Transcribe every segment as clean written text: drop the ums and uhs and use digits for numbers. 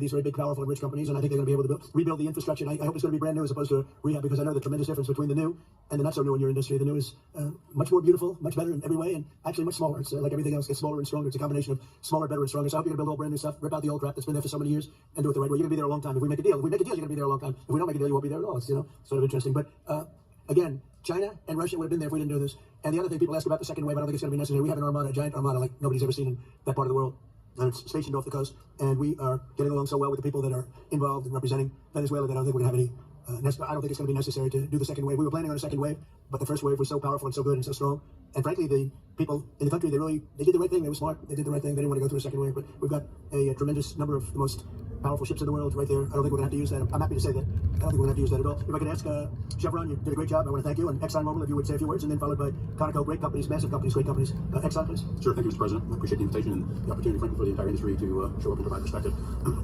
these very big, powerful, and rich companies, and I think they're going to be able to rebuild the infrastructure. And I hope it's going to be brand new as opposed to rehab, because I know the tremendous difference between the new and the not so new in your industry. The new is much more beautiful, much better in every way, and actually much smaller. It's like everything else gets smaller and stronger. It's a combination of smaller, better, and stronger. So I hope you're going to build all brand new stuff, rip out the old crap that's been there for so many years, and do it the right way. You're going to be there a long time. If we make a deal, you're going to be there a long time. If we don't make a deal, you won't be there at all. It's sort of interesting. But again, China and Russia would have been there if we didn't do this. And the other thing people ask about the second wave, I don't think it's going to be necessary. We have an armada, a giant armada like nobody's ever seen in that part of the world. And it's stationed off the coast, and we are getting along so well with the people that are involved in representing Venezuela that I don't think we're going to have any, I don't think it's going to be necessary to do the second wave. We were planning on a second wave, but the first wave was so powerful and so good and so strong. And frankly, the people in the country, they did the right thing. They were smart. They did the right thing. They didn't want to go through a second wave, but we've got a tremendous number of the most powerful ships in the world right there. I don't think we're going to have to use that. I'm happy to say that. I don't think we're going to have to use that at all. If I could ask Chevron, you did a great job. I want to thank you. And ExxonMobil, if you would say a few words, and then followed by Conoco, great companies, massive companies, great companies. Exxon, please. Sure. Thank you, Mr. President. I appreciate the invitation and the opportunity, frankly, for the entire industry to show up and provide perspective.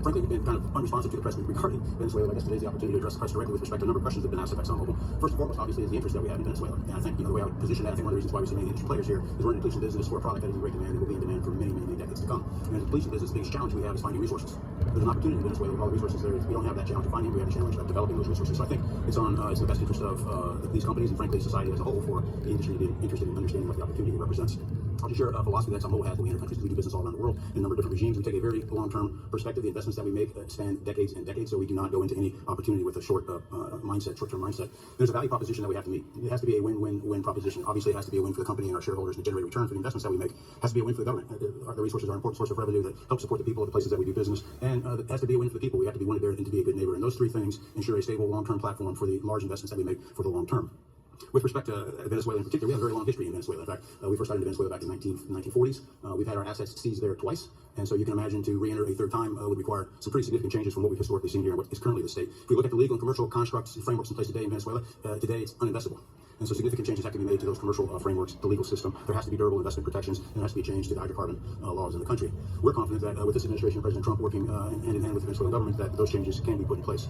Frankly, we've been kind of unresponsive to the press regarding Venezuela. I guess today's the opportunity to address the press directly with respect to a number of questions that have been asked of ExxonMobil. First and foremost, obviously, is the interest that we have in Venezuela. And I think, the way I position that, I think one of the reasons why we see many industry players here is we're in the depletion business for a product that is in great demand and will be in demand for many, many, many decades to come. And in the depletion business, the biggest challenge we have is finding resources. There's an opportunity in Venezuela with all the resources there. We don't have that challenge of finding. We have a challenge of developing those resources. So I think it's in the best interest of these companies and, frankly, society as a whole for the industry to be interested in understanding what the opportunity represents. I'll just share a philosophy that ExxonMobil has when we enter countries. We do business all around the world in a number of different regimes. We take a very long-term perspective. The investments that we make span decades and decades, so we do not go into any opportunity with a short-term mindset. There's a value proposition that we have to meet. It has to be a win-win-win proposition. Obviously, it has to be a win for the company and our shareholders to generate return for the investments that we make. It has to be a win for the government. The resources are an important source of revenue that help support the people of the places that we do business, and it has to be a win for the people. We have to be wanted there and to be a good neighbor. And those three things ensure a stable, long-term platform for the large investments that we make for the long term. With respect to Venezuela in particular, we have a very long history in Venezuela. In fact, we first started in Venezuela back in the 1940s. We've had our assets seized there twice. And so you can imagine to re-enter a third time would require some pretty significant changes from what we've historically seen here and what is currently the state. If we look at the legal and commercial constructs and frameworks in place today in Venezuela, today it's uninvestable. And so significant changes have to be made to those commercial frameworks, the legal system. There has to be durable investment protections, and there has to be a change to the hydrocarbon laws in the country. We're confident that with this administration, President Trump working hand in hand with the Venezuelan government, that those changes can be put in place.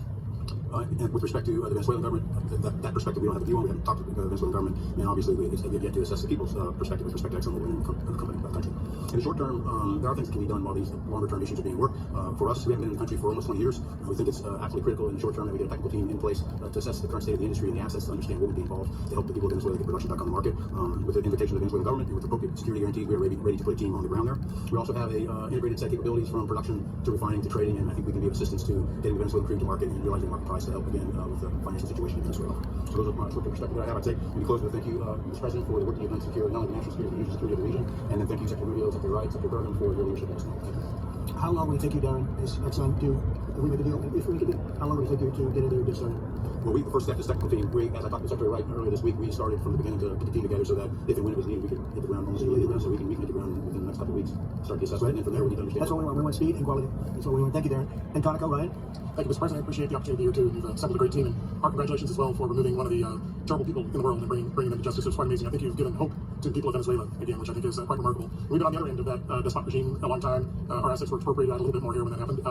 And with respect to the Venezuelan government, that perspective we don't have a view on. We haven't talked to the Venezuelan government, and obviously we have yet to assess the people's perspective with respect to ExxonMobil and the country. In the short term, there are things that can be done while these longer-term issues are being worked. For us, we haven't been in the country for almost 20 years. We think it's absolutely critical in the short term that we get a technical team in place to assess the current state of the industry and the assets to understand what would be involved to help the people of Venezuela get production back on the market. With the invitation of the Venezuelan government and with appropriate security guarantees, we are ready to put a team on the ground there. We also have a integrated set of capabilities from production to refining to trading, and I think we can be of assistance to getting the Venezuelan crude to market and realizing the market price to help again with the financial situation in Venezuela. So those are my short-term perspective that I have. I'd say, in close with thank you, Mr. President, for the work that you've done to secure not only the national security, but the security of the region. And then thank you, Secretary Rubio, Secretary Wright, Secretary Bergen, for your leadership in this. Thank you. How long will it take you, Darren, as Exxon to, if we make a deal, if we make a deal, how long will it take you to get into get started? Well, the first step is technical team. As I talked to Secretary Wright earlier this week, we started from the beginning to get the team together so that if and when it was needed, we could hit the ground almost immediately. So we can hit the ground within the next couple of weeks, start the assessment, and from there we need to understand. That's what we want. We want speed and quality. That's what we want. Thank you, Darren. And Conoco, Ryan? Thank you, Mr. President. I appreciate the opportunity here too. You've assembled a great team, and our congratulations as well for removing one of the terrible people in the world and bringing them to justice. It was quite amazing. I think you've given hope to the people of Venezuela again, which I think is quite remarkable. We've been on the other end of that despot regime a long time. Our assets were expropriated out a little bit more here when that happened.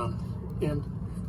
And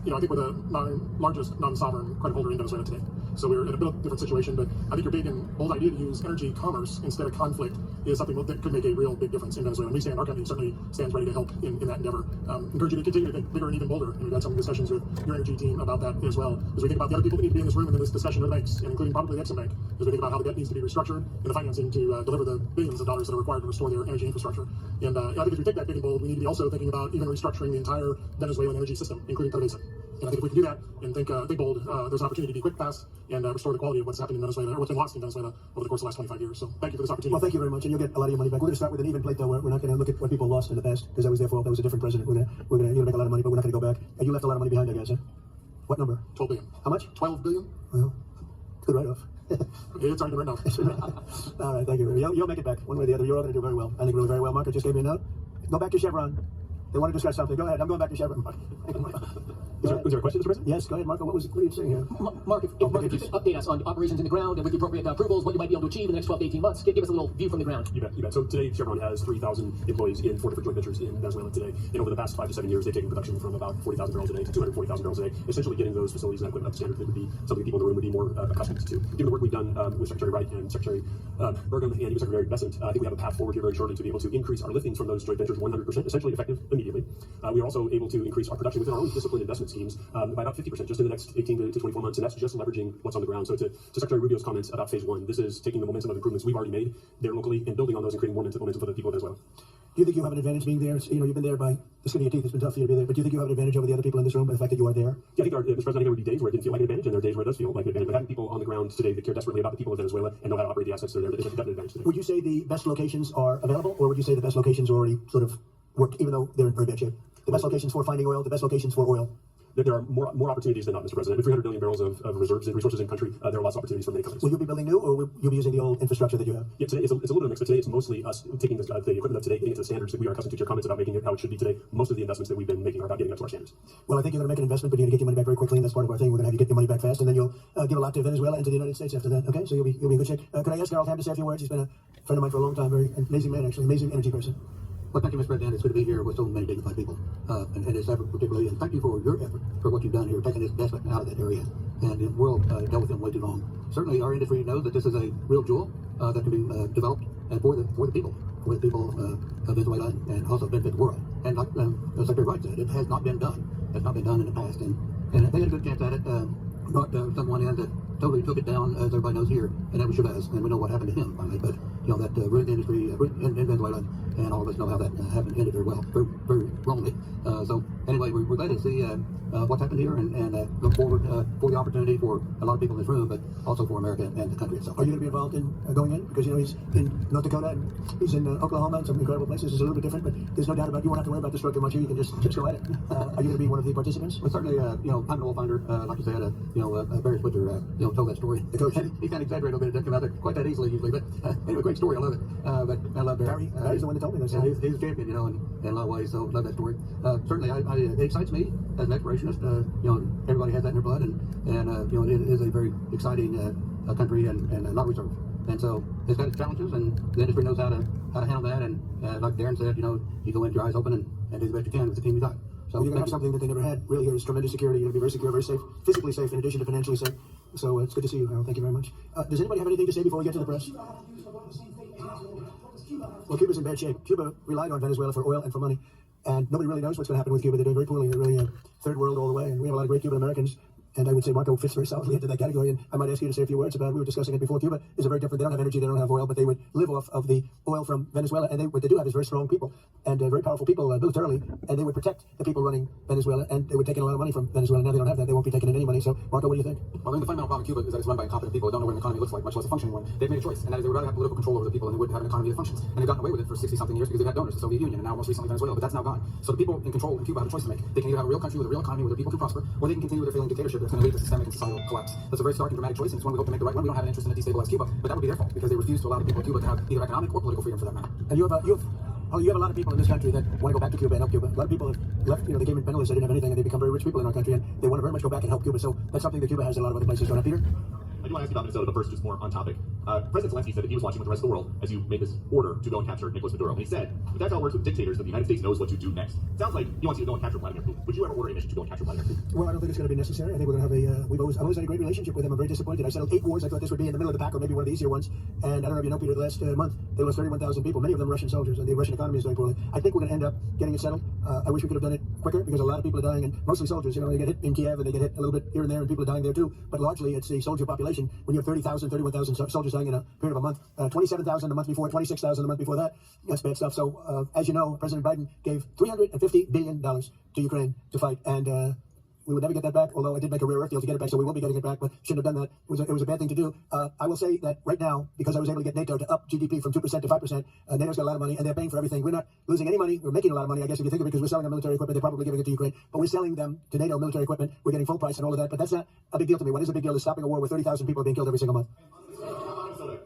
I think we're the largest non-sovereign credit holder in Venezuela today. So we're in a bit of a different situation, but I think your big and bold idea to use energy commerce instead of conflict is something that could make a real big difference in Venezuela. And our company certainly stands ready to help in that endeavor. Encourage you to continue to think bigger and even bolder. And we've had some discussions with your energy team about that as well. As we think about the other people that need to be in this room and in this discussion with banks, and including probably the Exim Bank, as we think about how the debt needs to be restructured and the financing to deliver the billions of dollars that are required to restore their energy infrastructure. And I think as we take that big and bold, we need to be also thinking about even restructuring the entire Venezuelan energy system, including PDVSA. And I think if we can do that and think big bold, there's an opportunity to be quick, fast, and restore the quality of what's happened in Venezuela, or what's been lost in Venezuela over the course of the last 25 years. So thank you for this opportunity. Well, thank you very much, and you'll get a lot of your money back. We're going to start with an even plate, though. We're not going to look at what people lost in the past, because that was their fault. That was a different president. You're going to make a lot of money, but we're not going to go back. And you left a lot of money behind, I guess, huh? What number? 12 billion. How much? 12 billion. Well, good write-off. It's already been written off. All right, thank you. You'll make it back one way or the other. You're all going to do very well. I think really very well. Mark just gave me a note. Go back to Chevron. They want to discuss something. Go ahead. I'm going back to Chevron. Was there a question, Mr. President? Yes, go ahead, Marco. What are you saying here? Mark, if you could update us on operations in the ground and with the appropriate approvals, what you might be able to achieve in the next 12 to 18 months. Give us a little view from the ground. You bet. So today, Chevron has 3,000 employees in 4 different joint ventures in Venezuela today. And over the past 5 to 7 years, they've taken production from about 40,000 barrels a day to 240,000 barrels a day, essentially getting those facilities and equipment up to standard that would be something people in the room would be more accustomed to. Given the work we've done with Secretary Wright and Secretary Burgum and even Secretary Bessent, I think we have a path forward here very shortly to be able to increase our liftings from those joint ventures 100%, essentially effective immediately. We are also able to increase our production within our own disciplined investment schemes by about 50% just in the next 18 to 24 months, and that's just leveraging what's on the ground. So to Secretary Rubio's comments about phase one, this is taking the momentum of improvements we've already made there locally and building on those and creating more momentum for the people of Venezuela. Do you think you have an advantage being there? You know, you've been there by the skin of your teeth. It's been tough for you to be there. But do you think you have an advantage over the other people in this room by the fact that you are there? Yeah, I think, Mr. President, there would be days where it didn't feel like an advantage, and there are days where it does feel like an advantage. But having people on the ground today that care desperately about the people of Venezuela and know how to operate the assets that are there is a definite advantage today. Would you say the best locations are available, or would you say the best locations already sort of work, even though they're in very bad shape? The best locations for finding oil, the best locations for oil. There are more opportunities than not, Mr. President. With 300 billion barrels of reserves and resources in country, there are lots of opportunities for many companies. Will you be building new, or will you be using the old infrastructure that you have? Yeah, today it's a little bit of a mix, but today it's mostly us taking the equipment of today, getting it to the standards that we are accustomed to. Your comments about making it how it should be today. Most of the investments that we've been making are about getting up to our standards. Well, I think you're going to make an investment, but you're going to get your money back very quickly, and that's part of our thing. We're going to have you get your money back fast, and then you'll give a lot to Venezuela and to the United States after that. Okay, so you'll be in good shape. Can I ask Harold Hamm to say a few words? He's been a friend of mine for a long time. Very amazing man, actually, amazing energy person. Well, thank you, Mr. President. It's good to be here with so many dignified people, and this effort particularly. And thank you for your effort for what you've done here, taking this investment out of that area. And the world dealt with them way too long. Certainly, our industry knows that this is a real jewel that can be developed and for the people of Venezuela, and also benefit the world. And like Secretary Wright said, it has not been done. It's not been done in the past, and they had a good chance at it. Brought someone in that totally took it down, as everybody knows here, and that was Chavez, and we know what happened to him finally. But you know that ruined the industry in Venezuela, and all of us know how that happened, ended very well, very wrongly. So anyway, we're glad to see what's happened here, and look forward for the opportunity for a lot of people in this room, but also for America and the country itself. Are you going to be involved in going in? Because, you know, he's in North Dakota, and he's in Oklahoma, and some incredible places. It's a little bit different, but there's no doubt about it. You won't have to worry about the stroke too much here. You can just go at it. Are you going to be one of the participants? Well, certainly, you know, I'm an oil finder, like you said, Barry Switzer, you know, told that story. The coach. He kind of exaggerated a little bit. It doesn't come out there quite that easily usually, but anyway, great story. I love it. But I love Barry. Barry's the one that told me this. Yeah, he's a champion, you know, in a lot of ways. So love that story. Certainly, it excites me as an explorationist. You know, everybody has that in their blood, and you know, it is a very exciting country and a lot of reserve. And so it's got its challenges, and the industry knows how to handle that. And like Darren said, you know, you go in with your eyes open and do the best you can with the team you got. So you're going to have something that they never had. Really, here is tremendous security. You're going to be very secure, very safe, physically safe, in addition to financially safe. So it's good to see you, Harold. Thank you very much. Does anybody have anything to say before we get to the press? Well, Cuba's in bad shape. Cuba relied on Venezuela for oil and for money, and nobody really knows what's going to happen with Cuba. They're doing very poorly. They're really a third world all the way, and we have a lot of great Cuban Americans. And I would say Marco fits very solidly into that category. And I might ask you to say a few words about it. We were discussing it before. Cuba is a very different. They don't have energy. They don't have oil, but they would live off of the oil from Venezuela. And what they do have is very strong people and very powerful people militarily. And they would protect the people running Venezuela. And they would take in a lot of money from Venezuela. Now they don't have that. They won't be taking in any money. So, Marco, what do you think? Well, I think the fundamental problem in Cuba is that it's run by incompetent people who don't know what an economy looks like, much less a functioning one. They've made a choice, and that is they would rather have political control over the people than they would have an economy that functions. And they've gotten away with it for 60-something years because they've had donors, the Soviet Union, and now most recently Venezuela. But that's now gone. So the people in control in Cuba have a choice to make. They can either have a real country with a real economy where their people can prosper, or they can continue with their failing dictatorship that's going to lead to systemic and societal collapse. That's a very stark and dramatic choice, and it's one we hope to make the right one. We don't have an interest in a destabilized Cuba, but that would be their fault because they refuse to allow the people of Cuba to have either economic or political freedom for that matter. And you have a lot of people in this country that want to go back to Cuba and help Cuba. A lot of people have left, you know, they came in penniless, they didn't have anything, and they become very rich people in our country, and they want to very much go back and help Cuba. So that's something that Cuba has in a lot of other places. Don't Peter? I do want to ask you about Minnesota, but first, just more on topic. President Zelensky said that he was watching with the rest of the world as you made this order to go and capture Nicolas Maduro. And he said, if that's how it works with dictators, then the United States knows what to do next. Sounds like he wants you to go and capture Vladimir Putin. Would you ever order a mission to go and capture Vladimir Putin? Well, I don't think it's going to be necessary. I think we're going to have I've always had a great relationship with him. I'm very disappointed. I settled 8 wars. I thought this would be in the middle of the pack or maybe one of the easier ones. And I don't know if you know, Peter, the last month, they lost 31,000 people, many of them Russian soldiers, and the Russian economy is doing poorly. I think we're going to end up getting it settled. I wish we could have done it quicker because a lot of people are dying, and mostly soldiers. You know, they get hit in Kiev and they get hit a little bit here and there, and people are dying there too. But largely, it's the soldier population. When you have 31,000 soldiers dying in a period of a month, 27,000 the month before, 26,000 the month before that, that's bad stuff. So, as you know, President Biden gave $350 billion to Ukraine to fight, and we would never get that back, although I did make a rare earth deal to get it back, so we will be getting it back, but shouldn't have done that. It was a bad thing to do. I will say that right now, because I was able to get NATO to up GDP from 2% to 5%, NATO's got a lot of money, and they're paying for everything. We're not losing any money. We're making a lot of money, I guess, if you think of it, because we're selling our military equipment. They're probably giving it to Ukraine, but we're selling them to NATO military equipment. We're getting full price and all of that, but that's not a big deal to me. What is a big deal is stopping a war where 30,000 people are being killed every single month.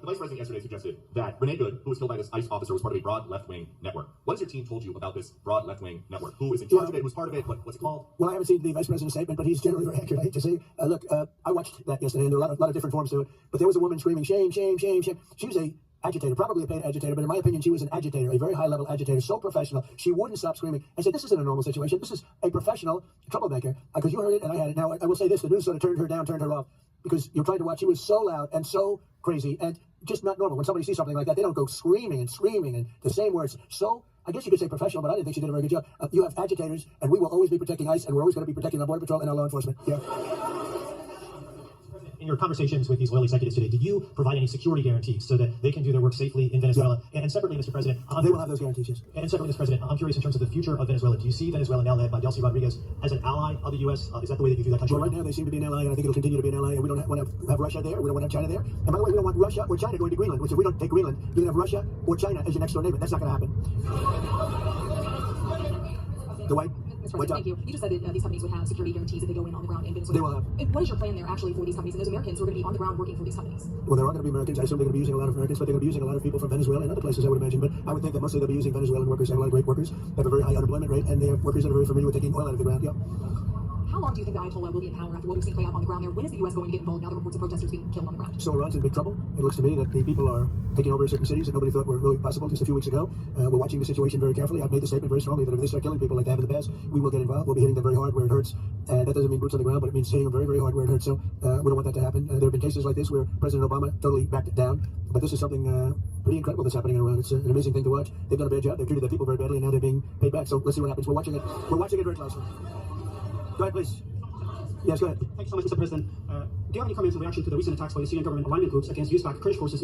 the vice president yesterday suggested that Renee Good, who was killed by this ICE officer, was part of a broad left-wing network. What has your team told you about this broad left-wing network? Who is in charge of it? Who's part of it? What's it called? Well, I haven't seen the vice president's statement, but he's generally very accurate. I hate to say. Look, I watched that yesterday, and there are a lot of different forms to it. But there was a woman screaming, "Shame, shame, shame, shame." She was a agitator, probably a paid agitator, but in my opinion, she was an agitator, a very high-level agitator, so professional. She wouldn't stop screaming. I said, this isn't a normal situation. This is a professional troublemaker. Because you heard it, and I had it. Now, I will say this. The news sort of turned her down, turned her off, because you're trying to watch. She was so loud and so crazy and just not normal. When somebody sees something like that, they don't go screaming and the same words. So I guess you could say professional, but I didn't think she did a very good job. You have agitators, and we will always be protecting ICE, and we're always going to be protecting our Border Patrol and our law enforcement. Yeah. In your conversations with these oil executives today, did you provide any security guarantees so that they can do their work safely in Venezuela? Yeah. And separately, Mr. President, They will have those guarantees, yes. And separately, Mr. President, I'm curious in terms of the future of Venezuela. Do you see Venezuela now led by Delcy Rodriguez as an ally of the U.S.? Is that the way that you view that country? Well, right now they seem to be an ally, and I think it'll continue to be an ally. And we don't want to have Russia there. We don't want to have China there. And by the way, we don't want Russia or China going to Greenland. Which if we don't take Greenland, you can have Russia or China as your next door neighbor. That's not going to happen. The white. Mr. President, thank you. You just said that these companies would have security guarantees if they go in on the ground in Venezuela. They will have. And what is your plan there actually for these companies and those Americans who are going to be on the ground working for these companies? Well, there are going to be Americans. I assume they're going to be using a lot of Americans, but they're going to be using a lot of people from Venezuela and other places, I would imagine. But I would think that mostly they'll be using Venezuelan workers. They have a lot of great workers. They have a very high unemployment rate, and they have workers that are very familiar with taking oil out of the ground. Yeah. How long do you think the Ayatollah will be in power after what we've seen play out on the ground there? When is the U.S. going to get involved now that reports of protesters being killed on the ground? So Iran's in big trouble. It looks to me that the people are taking over certain cities that nobody thought were really possible just a few weeks ago. We're watching the situation very carefully. I've made the statement very strongly that if they start killing people like they have in the past, we will get involved. We'll be hitting them very hard where it hurts. That doesn't mean boots on the ground, but it means hitting them very, very hard where it hurts. So we don't want that to happen. There have been cases like this where President Obama totally backed it down. But this is something pretty incredible that's happening in Iran. It's an amazing thing to watch. They've done a bad job. They've treated their people very badly, and now they're being paid back. So let's see what happens. We're watching it. We're watching it very closely. Go ahead, please. Yes, go ahead. Thank you so much, Mr. President. Do you have any comments in reaction to the recent attacks by the Syrian government alignment groups against USPAC Kurdish forces?